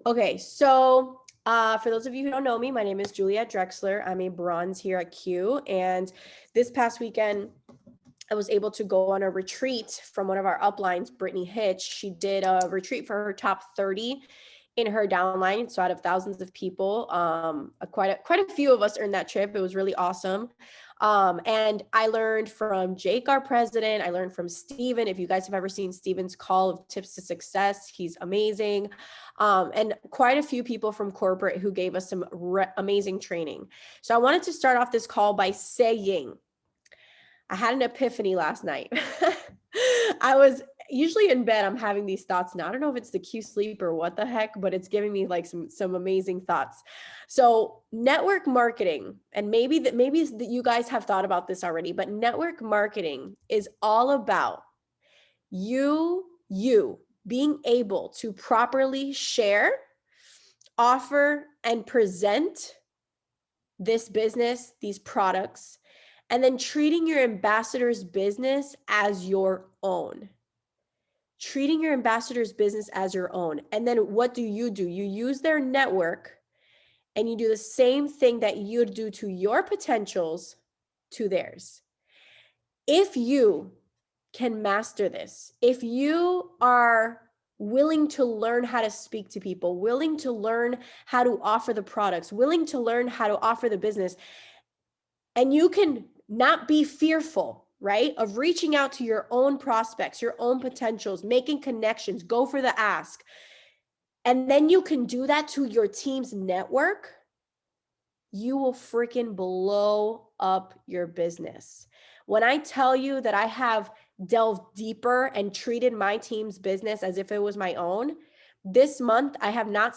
Okay, so for those of you who don't know me, my name is Juliet Drexler. I'm a bronze here at Q. And this past weekend, I was able to go on a retreat from one of our uplines, Brittany Hitch. She did a retreat for her top 30 in her downline. So out of thousands of people, quite a few of us earned that trip. It was really awesome. And I learned from Jake, our president. I learned from Steven. If you guys have ever seen Steven's call of tips to success, he's amazing. And quite a few people from corporate who gave us some amazing training. So I wanted to start off this call by saying, I had an epiphany last night. I was usually in bed, I'm having these thoughts now. I don't know if it's the Q sleep or what the heck, but it's giving me like some amazing thoughts. So network marketing, and maybe that you guys have thought about this already, but network marketing is all about you being able to properly share, offer, and present this business, these products, and then treating your ambassador's business as your own. Treating your ambassador's business as your own. And then what do? You use their network and you do the same thing that you do to your potentials to theirs. If you can master this, if you are willing to learn how to speak to people, willing to learn how to offer the products, willing to learn how to offer the business, and you can not be fearful, right, of reaching out to your own prospects, your own potentials, making connections, go for the ask. And then you can do that to your team's network, you will freaking blow up your business. When I tell you that I have delved deeper and treated my team's business as if it was my own, this month I have not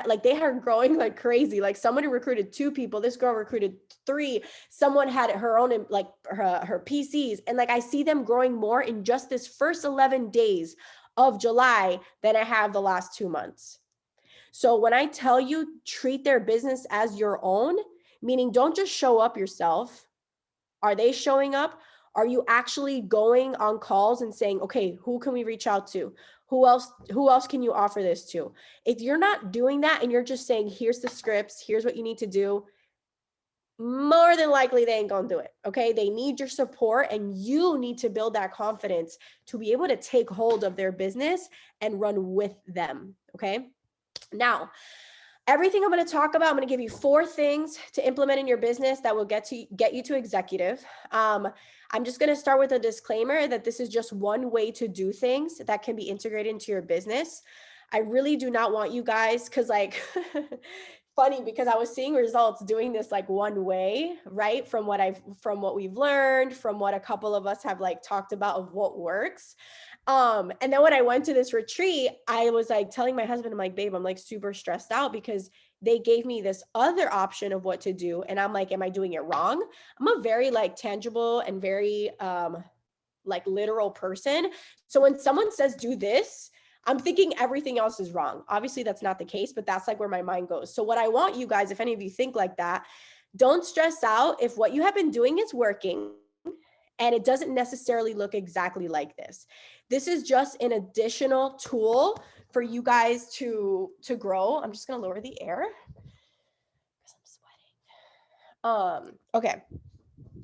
like they are growing like crazy. Like somebody recruited 2 people, this girl recruited 3, someone had her own like her PCs, and like I see them growing more in just this first 11 days of July than I have the last 2 months. So when I tell you treat their business as your own, meaning don't just show up yourself. Are they showing up? Are you actually going on calls and saying, okay, who can we reach out to? Who else can you offer this to? If you're not doing that and you're just saying, here's the scripts, here's what you need to do, more than likely they ain't gonna do it. Okay. They need your support, and you need to build that confidence to be able to take hold of their business and run with them. Okay. Now, everything I'm going to talk about, I'm going to give you 4 things to implement in your business that will get you to executive. I'm just going to start with a disclaimer that this is just one way to do things that can be integrated into your business. I really do not want you guys, because like funny, because I was seeing results doing this like one way, right? From what we've learned, from what a couple of us have like talked about of what works. And then when I went to this retreat, I was like telling my husband, I'm like, babe, I'm like super stressed out because they gave me this other option of what to do. And I'm like, am I doing it wrong? I'm a very like tangible and very like literal person. So when someone says do this, I'm thinking everything else is wrong. Obviously that's not the case, but that's like where my mind goes. So what I want you guys, if any of you think like that, don't stress out if what you have been doing is working and it doesn't necessarily look exactly like this. This is just an additional tool for you guys to grow. I'm just going to lower the air because I'm sweating. Okay.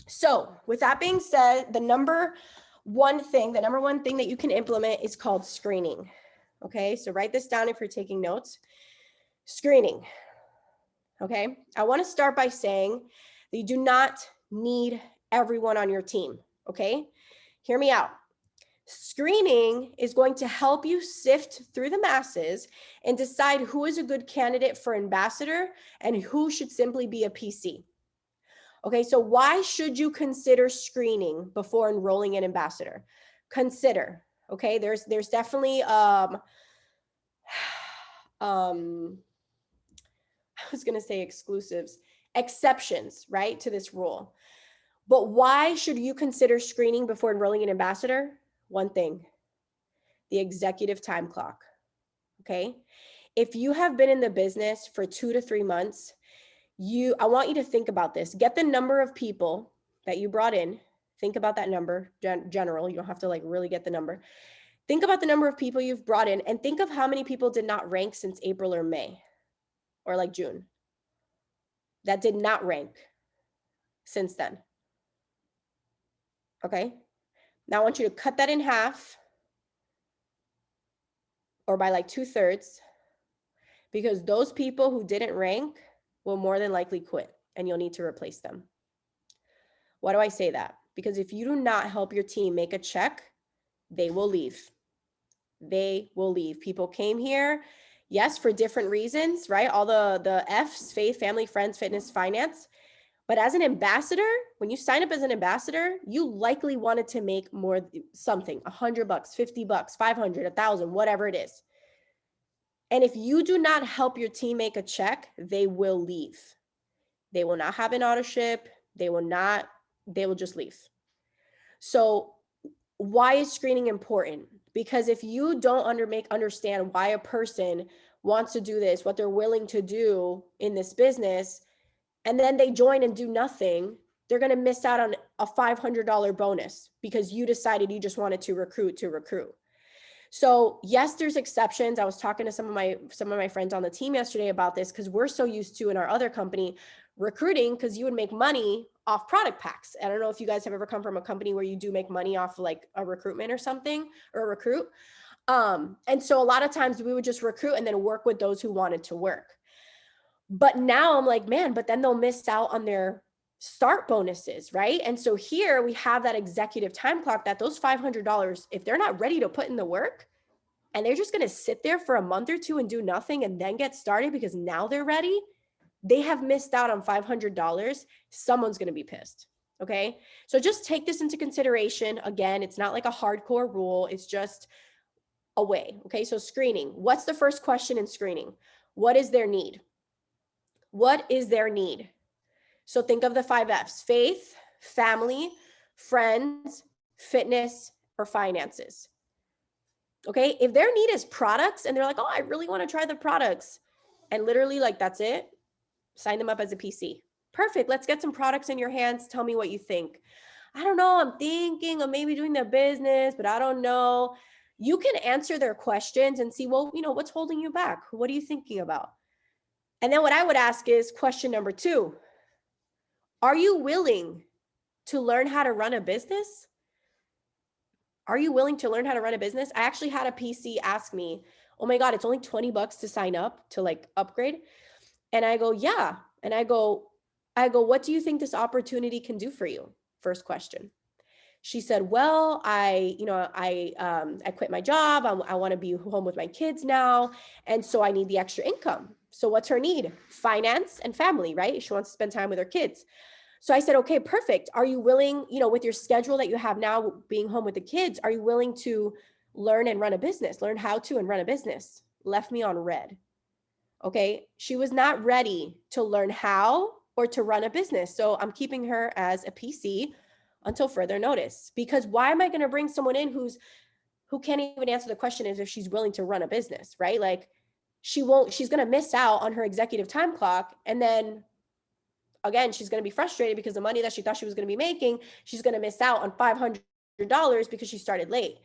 So with that being said, the number one thing that you can implement is called screening. Okay. So write this down if you're taking notes. Screening. Okay. I want to start by saying that you do not need everyone on your team. Okay. Hear me out. Screening is going to help you sift through the masses and decide who is a good candidate for ambassador and who should simply be a PC. Okay, so why should you consider screening before enrolling an ambassador? Consider, okay, there's definitely I was going to say exclusives, exceptions, right, to this rule. But why should you consider screening before enrolling an ambassador? One thing, the executive time clock. Okay. If you have been in the business for 2 to 3 months, I want you to think about this. Get the number of people that you brought in. Think about that number, general. You don't have to like really get the number. Think about the number of people you've brought in and think of how many people did not rank since April or May or like June that did not rank since then. Okay. Now I want you to cut that in half or by like 2/3, because those people who didn't rank will more than likely quit and you'll need to replace them. Why do I say that? Because if you do not help your team make a check, they will leave. They will leave. People came here, yes, for different reasons, right? All the F's, faith, family, friends, fitness, finance. But as an ambassador, when you sign up as an ambassador, you likely wanted to make more, something, $100, $50, 500, 1,000, whatever it is. And if you do not help your team make a check, they will leave. They will not have an auto ship. They will just leave. So why is screening important? Because if you don't understand why a person wants to do this, what they're willing to do in this business, and then they join and do nothing, they're going to miss out on a $500 bonus because you decided you just wanted to recruit. So yes, there's exceptions. I was talking to some of my friends on the team yesterday about this because we're so used to in our other company recruiting, because you would make money off product packs. I don't know if you guys have ever come from a company where you do make money off like a recruitment or something, or a recruit. And so a lot of times we would just recruit and then work with those who wanted to work. But now I'm like, man, but then they'll miss out on their start bonuses, right? And so here we have that executive time clock that those $500, if they're not ready to put in the work and they're just going to sit there for a month or two and do nothing and then get started because now they're ready, they have missed out on $500. Someone's going to be pissed. Okay. So just take this into consideration. Again, it's not like a hardcore rule. It's just a way. Okay. So screening, what's the first question in screening? What is their need? What is their need? So think of the 5 F's: faith, family, friends, fitness, or finances. Okay. If their need is products and they're like, oh, I really want to try the products, and literally like, that's it, sign them up as a PC. Perfect. Let's get some products in your hands. Tell me what you think. I don't know. I'm thinking of maybe doing their business, but I don't know. You can answer their questions and see, well, what's holding you back? What are you thinking about? And then what I would ask is question number 2. Are you willing to learn how to run a business? Are you willing to learn how to run a business? I actually had a PC ask me, oh my God, it's only $20 to sign up to like upgrade. And I go, yeah. And I go, what do you think this opportunity can do for you? First question. She said, well, I quit my job. I want to be home with my kids now. And so I need the extra income. So what's her need? Finance and family, right? She wants to spend time with her kids. So I said, okay, perfect. Are you willing, with your schedule that you have now being home with the kids, are you willing to learn and run a business, learn how to and run a business? Left me on red. Okay. She was not ready to learn how or to run a business. So I'm keeping her as a PC until further notice, because why am I going to bring someone in who can't even answer the question as if she's willing to run a business, right? Like she's going to miss out on her executive time clock. And then again, she's going to be frustrated because the money that she thought she was going to be making, she's going to miss out on $500 because she started late.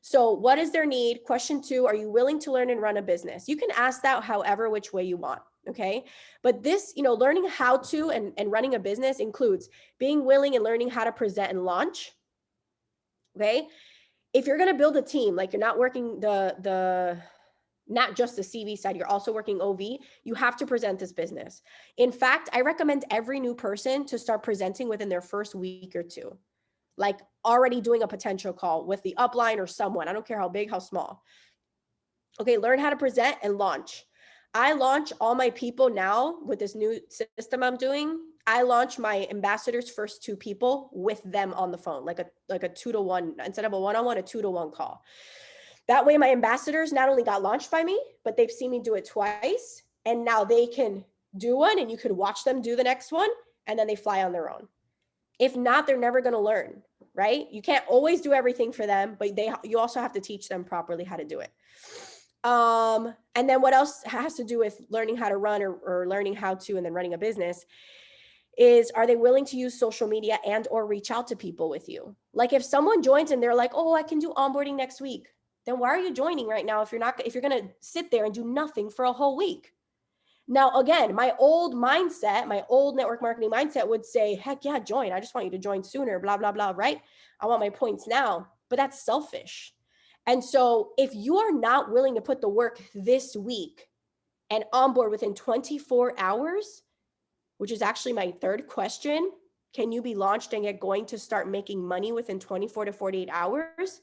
So what is their need? Question 2, are you willing to learn and run a business? You can ask that however which way you want. Okay. But this, learning how to and running a business includes being willing and learning how to present and launch. Okay. If you're going to build a team, like you're not working not just the CV side, you're also working OV, you have to present this business. In fact, I recommend every new person to start presenting within their first week or 2, like already doing a potential call with the upline or someone. I don't care how big, how small. Okay, learn how to present and launch. I launch all my people now with this new system I'm doing. I launch my ambassadors' first 2 people with them on the phone, like a 2-to-1, instead of a 1-on-1, a 2-to-1 call. That way my ambassadors not only got launched by me, but they've seen me do it twice. And now they can do one and you could watch them do the next one and then they fly on their own. If not, they're never going to learn, right? You can't always do everything for them, but you also have to teach them properly how to do it. And then what else has to do with learning how to run or learning how to and then running a business is, are they willing to use social media and or reach out to people with you? Like if someone joins and they're like, oh, I can do onboarding next week. then why are you joining right now if you're going to sit there and do nothing for a whole week? Now, again, my old network marketing mindset would say, heck yeah, join. I just want you to join sooner, blah, blah, blah, right? I want my points now, but that's selfish. And so if you are not willing to put the work this week and onboard within 24 hours, which is actually my third question, can you be launched and get going to start making money within 24 to 48 hours?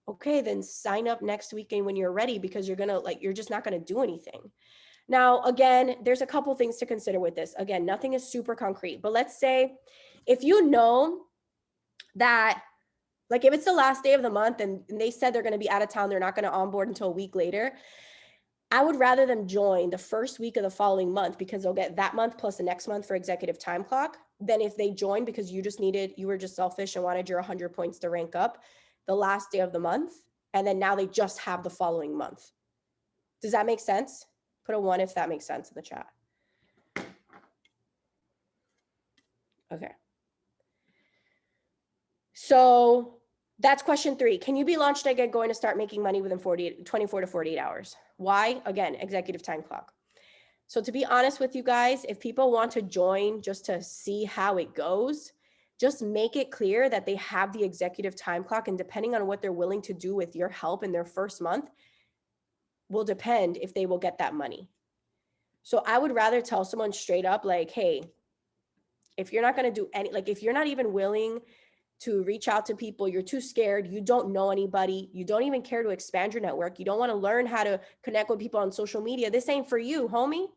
Okay, then sign up next weekend when you're ready, because you're just not going to do anything. Now, again, there's a couple things to consider with this. Again, nothing is super concrete, but let's say if you know that, like, if it's the last day of the month and they said they're going to be out of town, they're not going to onboard until a week later, I would rather them join the first week of the following month, because they'll get that month plus the next month for executive time clock, than if they join because you were just selfish and wanted your 100 points to rank up the last day of the month, and then now they just have the following month. Does that make sense? Put a 1 if that makes sense in the chat. Okay. So that's question 3. Can you be launched and get going to start making money within 24 to 48 hours? Why? Again, executive time clock. So to be honest with you guys, if people want to join just to see how it goes, just make it clear that they have the executive time clock, and depending on what they're willing to do with your help in their first month will depend if they will get that money. So I would rather tell someone straight up, like, hey, if you're not going to do if you're not even willing to reach out to people, you're too scared, you don't know anybody, you don't even care to expand your network, you don't want to learn how to connect with people on social media, this ain't for you, homie.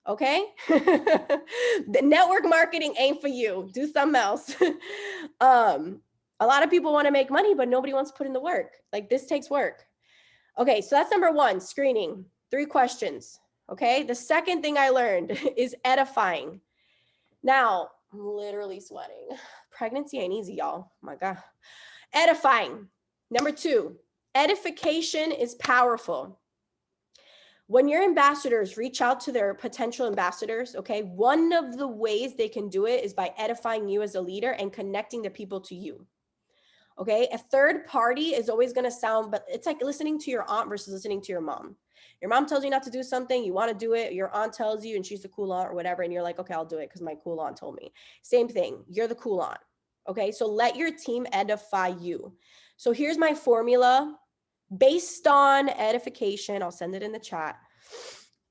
Okay? The network marketing ain't for you. Do something else. A lot of people want to make money, but nobody wants to put in the work. Like, this takes work. Okay, so that's number 1, screening. 3 questions. Okay, the second thing I learned is edifying. Now, I'm literally sweating. Pregnancy ain't easy, y'all. Oh my God. Edifying. Number 2, edification is powerful. When your ambassadors reach out to their potential ambassadors, okay, one of the ways they can do it is by edifying you as a leader and connecting the people to you. Okay, a third party is always going to sound, but it's like listening to your aunt versus listening to your mom. Your mom tells you not to do something, you want to do it, your aunt tells you and she's the cool aunt or whatever, and you're like, okay, I'll do it because my cool aunt told me. Same thing, you're the cool aunt. Okay, so let your team edify you. So here's my formula based on edification. I'll send it in the chat,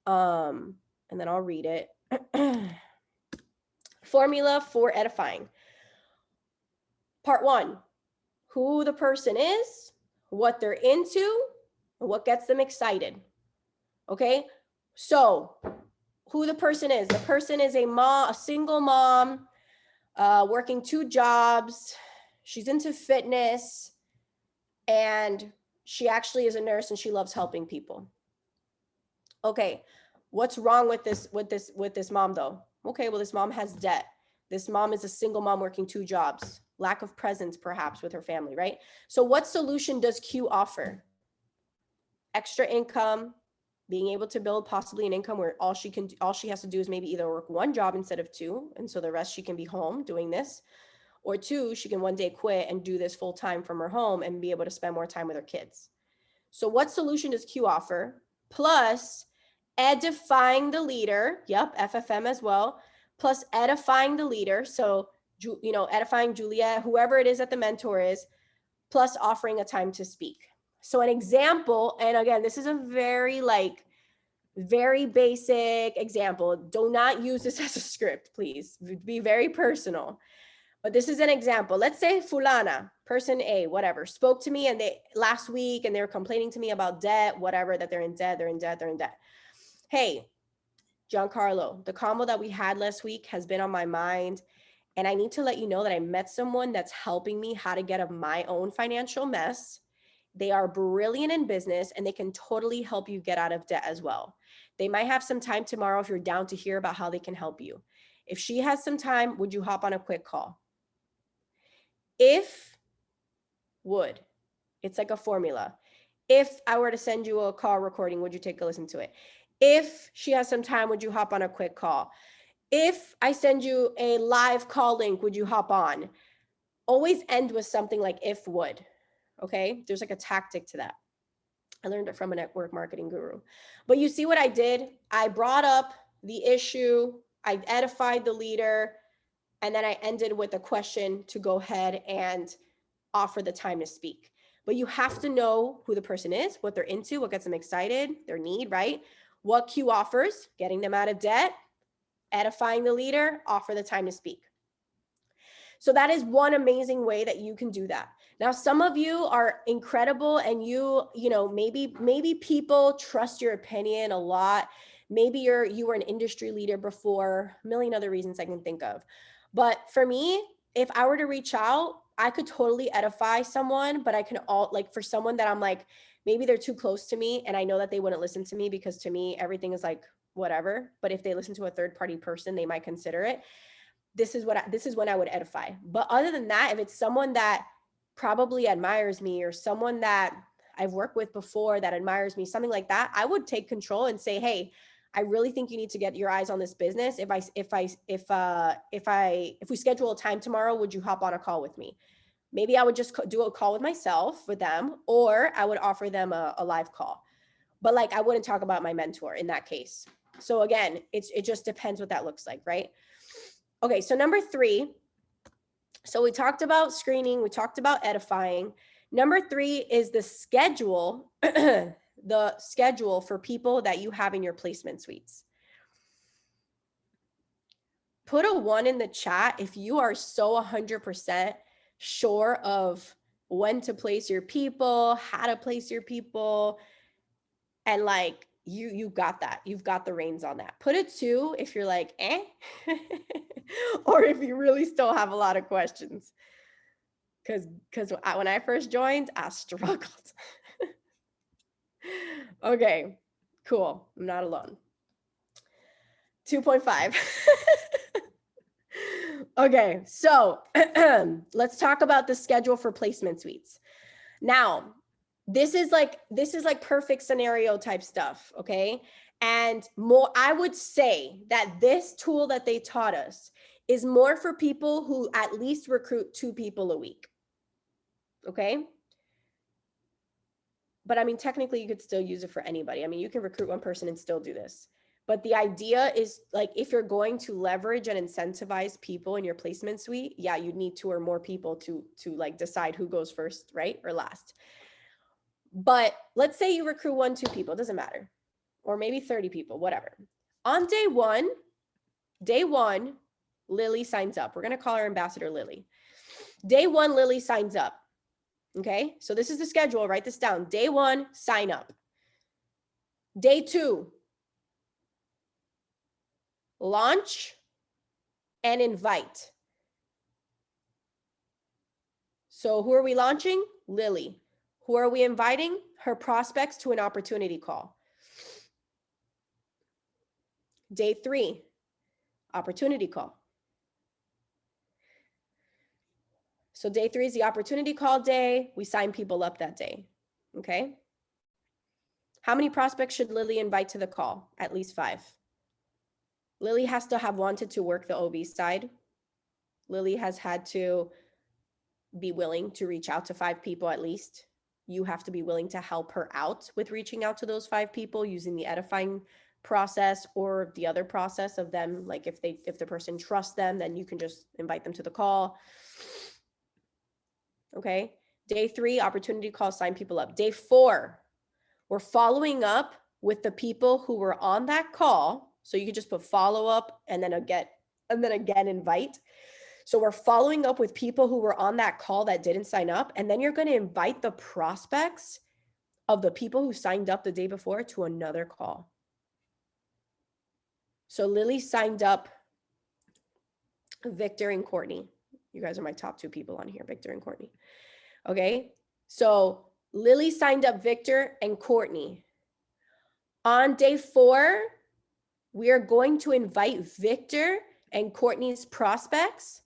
and then I'll read it. Formula for edifying. Part 1, who the person is, what they're into, and what gets them excited. Okay, so who the person is. The person is a single mom, working 2 jobs. She's into fitness, and she actually is a nurse and she loves helping people. Okay, what's wrong with this mom though? Okay, well, this mom has debt. This mom is a single mom working 2 jobs, lack of presence perhaps with her family, right? So what solution does Q offer? Extra income, being able to build possibly an income where all she has to do is maybe either work 1 job instead of 2, and so the rest she can be home doing this, or 2, she can one day quit and do this full time from her home and be able to spend more time with her kids. So what solution does Q offer? Plus edifying the leader, yep, FFM as well, plus edifying the leader, so edifying Julia, whoever it is that the mentor is, plus offering a time to speak. So an example, and again, this is a very basic example. Do not use this as a script, please. Be very personal. But this is an example. Let's say Fulana, person A, whatever, spoke to me last week and they were complaining to me about debt, whatever, that they're in debt. Hey, Giancarlo, the combo that we had last week has been on my mind. And I need to let you know that I met someone that's helping me how to get out of my own financial mess. They are brilliant in business and they can totally help you get out of debt as well. They might have some time tomorrow if you're down to hear about how they can help you. If she has some time, would you hop on a quick call? It's like a formula. If I were to send you a call recording, would you take a listen to it? If she has some time, would you hop on a quick call? If I send you a live call link, would you hop on? Always end with something like if would. Okay. There's like a tactic to that. I learned it from a network marketing guru. But you see what I did? I brought up the issue, I edified the leader, and then I ended with a question to go ahead and offer the time to speak. But you have to know who the person is, what they're into, what gets them excited, their need, right? What Q offers, getting them out of debt, edifying the leader, offer the time to speak. So that is one amazing way that you can do that. Now, some of you are incredible and you know, maybe people trust your opinion a lot. Maybe you were an industry leader before, a million other reasons I can think of. But for me, if I were to reach out, I could totally edify someone, but I can like for someone that I'm like, maybe they're too close to me and I know that they wouldn't listen to me because to me, everything is like whatever. But if they listen to a third party person, they might consider it. This is when I would edify. But other than that, if it's someone that probably admires me or someone that I've worked with before that admires me, something like that, I would take control and say, hey, I really think you need to get your eyes on this business. If we schedule a time tomorrow, would you hop on a call with me? Maybe I would just do a call with myself with them, or I would offer them a live call. But like, I wouldn't talk about my mentor in that case. So again, it just depends what that looks like, right? Okay, so number 3. So we talked about screening, we talked about edifying. Number 3 is the schedule, the schedule for people that you have in your placement suites. Put a 1 in the chat if you are so 100% sure of when to place your people, how to place your people, and like you got that. You've got the reins on that. Put a 2 if you're like, or if you really still have a lot of questions. Because when I first joined, I struggled. Okay, cool. I'm not alone. 2.5. Okay, so let's talk about the schedule for placement suites. Now, this is like perfect scenario type stuff, okay? And more, I would say that this tool that they taught us is more for people who at least recruit 2 people a week. Okay? But I mean, technically you could still use it for anybody. I mean, you can recruit 1 person and still do this. But the idea is like, if you're going to leverage and incentivize people in your placement suite, yeah, you need 2 or more people to like decide who goes first, right? Or last. But let's say you recruit 1, 2 people, it doesn't matter. Or maybe 30 people, whatever. On day one, Lily signs up. We're going to call her Ambassador Lily. Day 1, Lily signs up. Okay, so this is the schedule. Write this down. Day 1, sign up. Day 2, launch and invite. So who are we launching? Lily. Who are we inviting? Her prospects to an opportunity call. Day 3, opportunity call. So day 3 is the opportunity call day. We sign people up that day. Okay. How many prospects should Lily invite to the call? At least 5. Lily has to have wanted to work the OB side. Lily has had to be willing to reach out to 5 people at least. You have to be willing to help her out with reaching out to those 5 people using the edifying process or the other process of them. Like if the person trusts them, then you can just invite them to the call. Okay. Day 3, opportunity call, sign people up. Day 4, we're following up with the people who were on that call. So you could just put follow up and then again invite. So we're following up with people who were on that call that didn't sign up. And then you're going to invite the prospects of the people who signed up the day before to another call. So Lily signed up Victor and Courtney. You guys are my top 2 people on here, Victor and Courtney. Okay. So Lily signed up Victor and Courtney. On day 4, we are going to invite Victor and Courtney's prospects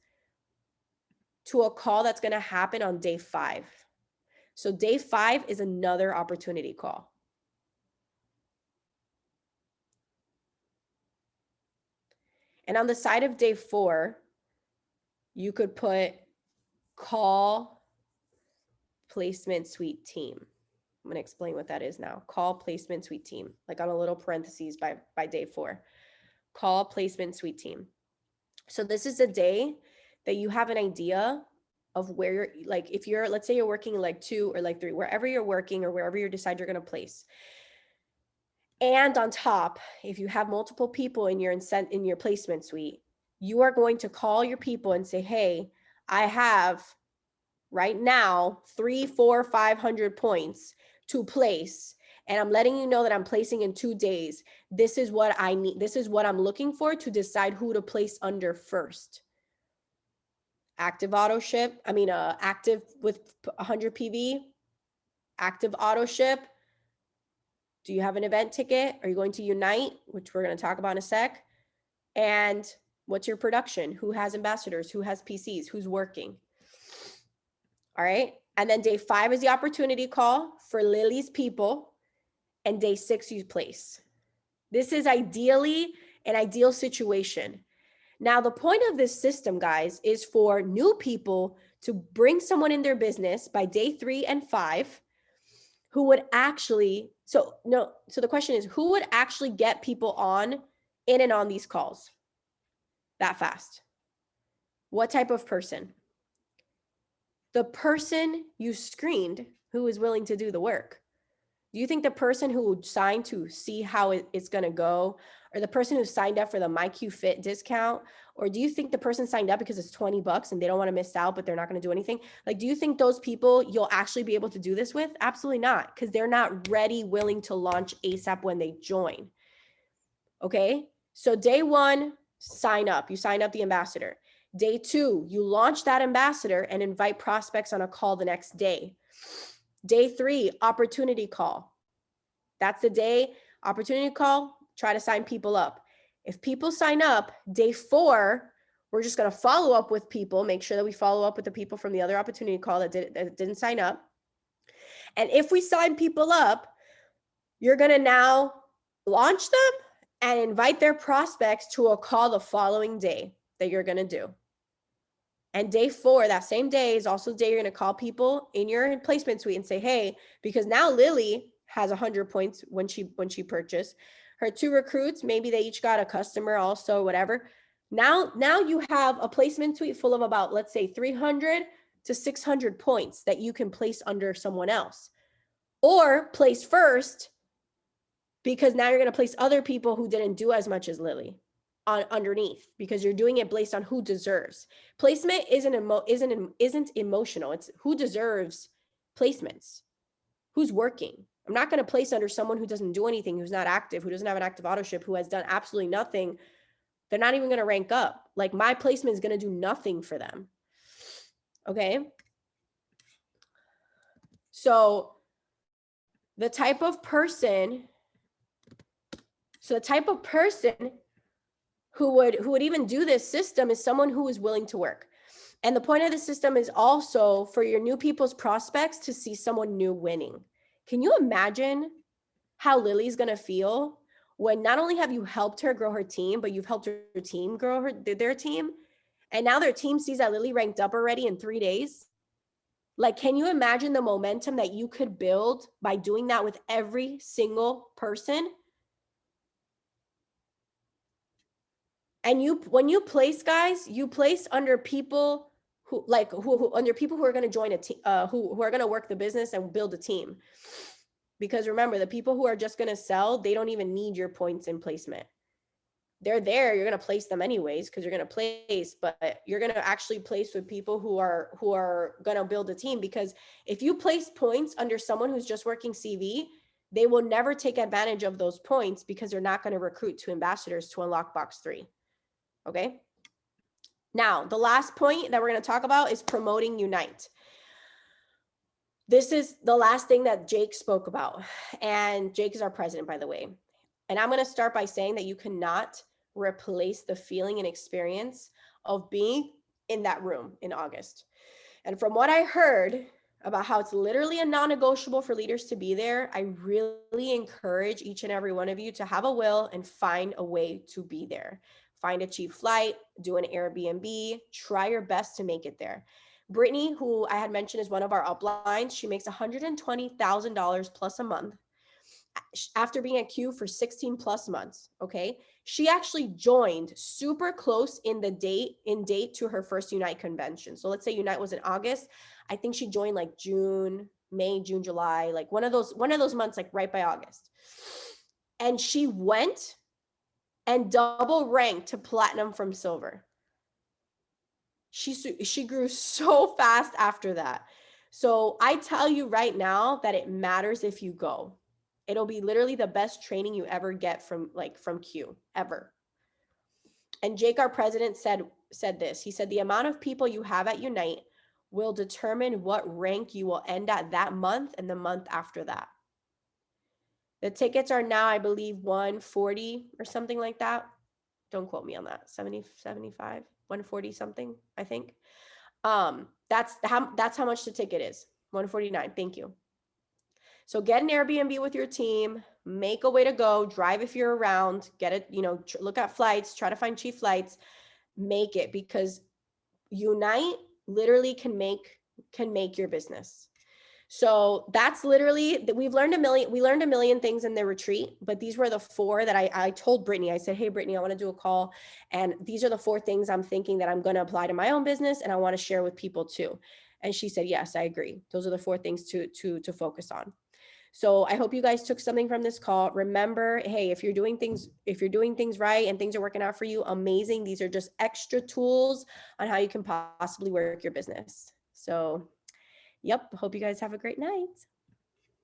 to a call that's going to happen on day 5. So day 5 is another opportunity call. And on the side of day 4, you could put call placement suite team. I'm going to explain what that is now. Call placement suite team, like on a little parentheses by day 4. Call placement suite team. So this is a day that you have an idea of where you're, like, if you're, let's say you're working like 2 or like 3, wherever you're working or wherever you decide you're going to place. And on top, if you have multiple people in your placement suite, you are going to call your people and say, hey, I have right now 300, 400, 500 points to place, and I'm letting you know that I'm placing in 2 days. This is what I need. This is what I'm looking for to decide who to place under first. Active auto ship. Active with 100 PV, active auto ship. Do you have an event ticket? Are you going to Unite, which we're going to talk about in a sec? And what's your production? Who has ambassadors? Who has PCs? Who's working? All right. And then day 5 is the opportunity call for Lily's people. And day 6, you place. This is ideally an ideal situation. Now, the point of this system, guys, is for new people to bring someone in their business by day 3 and 5 who would actually, so the question is, who would actually get people in and on these calls that fast? What type of person? The person you screened who is willing to do the work. Do you think the person who signed to see how it's going to go, or the person who signed up for the MyQFit discount, or do you think the person signed up because it's $20 and they don't want to miss out, but they're not going to do anything? Like, do you think those people you'll actually be able to do this with? Absolutely not, because they're not ready, willing to launch ASAP when they join. Okay, so day 1, sign up. You sign up the ambassador. Day 2, you launch that ambassador and invite prospects on a call the next day. Day 3, opportunity call. That's the day, opportunity call, try to sign people up. If people sign up, day 4, we're just going to follow up with people, make sure that we follow up with the people from the other opportunity call that didn't sign up. And if we sign people up, you're going to now launch them and invite their prospects to a call the following day that you're going to do. And day 4, that same day, is also the day you're going to call people in your placement suite and say, hey, because now Lily has 100 points when she purchased. Her 2 recruits, maybe they each got a customer also, whatever. Now you have a placement suite full of about, let's say, 300 to 600 points that you can place under someone else. Or place first, because now you're going to place other people who didn't do as much as Lily underneath, because you're doing it based on who deserves. Placement isn't emotional. It's who deserves placements, who's working. I'm not going to place under someone who doesn't do anything, who's not active, who doesn't have an active auto ship, who has done absolutely nothing. They're not even going to rank up. Like, my placement is going to do nothing for them. Okay. So the type of person who would even do this system is someone who is willing to work. And the point of the system is also for your new people's prospects to see someone new winning. Can you imagine how Lily's going to feel when not only have you helped her grow her team, but you've helped her team grow their team, and now their team sees that Lily ranked up already in 3 days? Like, can you imagine the momentum that you could build by doing that with every single person? And when you place, guys, you place under people who under people who are going to join a team, who are going to work the business and build a team. Because remember, the people who are just going to sell, they don't even need your points in placement. They're there. You're going to place them anyways, because you're going to place, but you're going to actually place with people who are going to build a team. Because if you place points under someone who's just working CV, they will never take advantage of those points, because they're not going to recruit 2 ambassadors to unlock box 3. Okay. Now, the last point that we're going to talk about is promoting Unite. This is the last thing that Jake spoke about. And Jake is our president, by the way. And I'm going to start by saying that you cannot replace the feeling and experience of being in that room in August. And from what I heard about how it's literally a non-negotiable for leaders to be there, I really encourage each and every one of you to have a will and find a way to be there. Find a cheap flight, do an Airbnb, try your best to make it there. Brittany, who I had mentioned is one of our uplines, she makes $120,000 plus a month after being at Q for 16 plus months. Okay. She actually joined super close in date to her first Unite convention. So let's say Unite was in August. I think she joined like May, June, July, like one of those months, like right by August. And she went and double ranked to platinum from silver. She grew so fast after that. So I tell you right now that it matters if you go. It'll be literally the best training you ever get from Q ever. And Jake, our president, said this. He said the amount of people you have at Unite will determine what rank you will end at that month and the month after that. The tickets are now, I believe, 140 or something like that. Don't quote me on that. 70, 75, 140 something, I think. That's how much the ticket is. 149. Thank you. So get an Airbnb with your team, make a way to go, drive if you're around, get it, look at flights, try to find cheap flights, make it, because Unite literally can make your business. So that's literally, we learned a million things in the retreat, but these were the 4 that I told Brittany. I said, hey, Brittany, I want to do a call. And these are the 4 things I'm thinking that I'm going to apply to my own business and I want to share with people too. And she said, yes, I agree. Those are the 4 things to focus on. So I hope you guys took something from this call. Remember, hey, if you're doing things right and things are working out for you, amazing. These are just extra tools on how you can possibly work your business. So, yep, hope you guys have a great night.